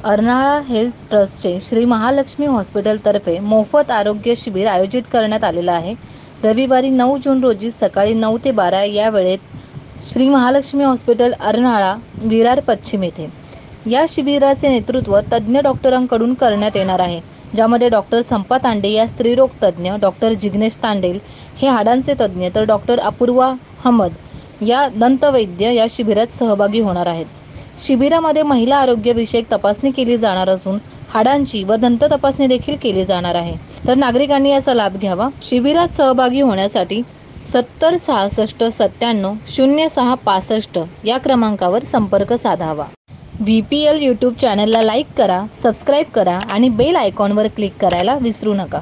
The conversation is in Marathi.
अर्नाळा हेल्थ ट्रस्टचे श्री महालक्ष्मी हॉस्पिटलतर्फे मोफत आरोग्य शिबिर आयोजित करण्यात आलेलं आहे। रविवारी 9 जून रोजी सकाळी 9 ते 12 या वेळेत श्री महालक्ष्मी हॉस्पिटल अर्नाळा विरार पश्चिम येथे या शिबिराचे नेतृत्व तज्ज्ञ डॉक्टरांकडून करण्यात येणार आहे, ज्यामध्ये डॉक्टर संपा तांडे या स्त्रीरोग तज्ज्ञ, डॉक्टर जिग्नेश तांडेल हे हाडांचे तज्ज्ञ, तर डॉक्टर अपूर्वा अहमद या दंतवैद्य या शिबिरात सहभागी होणार आहेत। शिबिरामध्ये महिला आरोग्यविषयक तपासणी केली जाणार असून हाडांची व दंत तपासणी देखील केली जाणार आहे, तर नागरिकांनी याचा लाभ घ्यावा। शिबिरात सहभागी होण्यासाठी 70 66 97 06 65 या क्रमांकावर संपर्क साधावा। VPL यूट्यूब चॅनलला लाईक करा, सबस्क्राईब करा आणि बेल आयकॉनवर क्लिक करायला विसरू नका।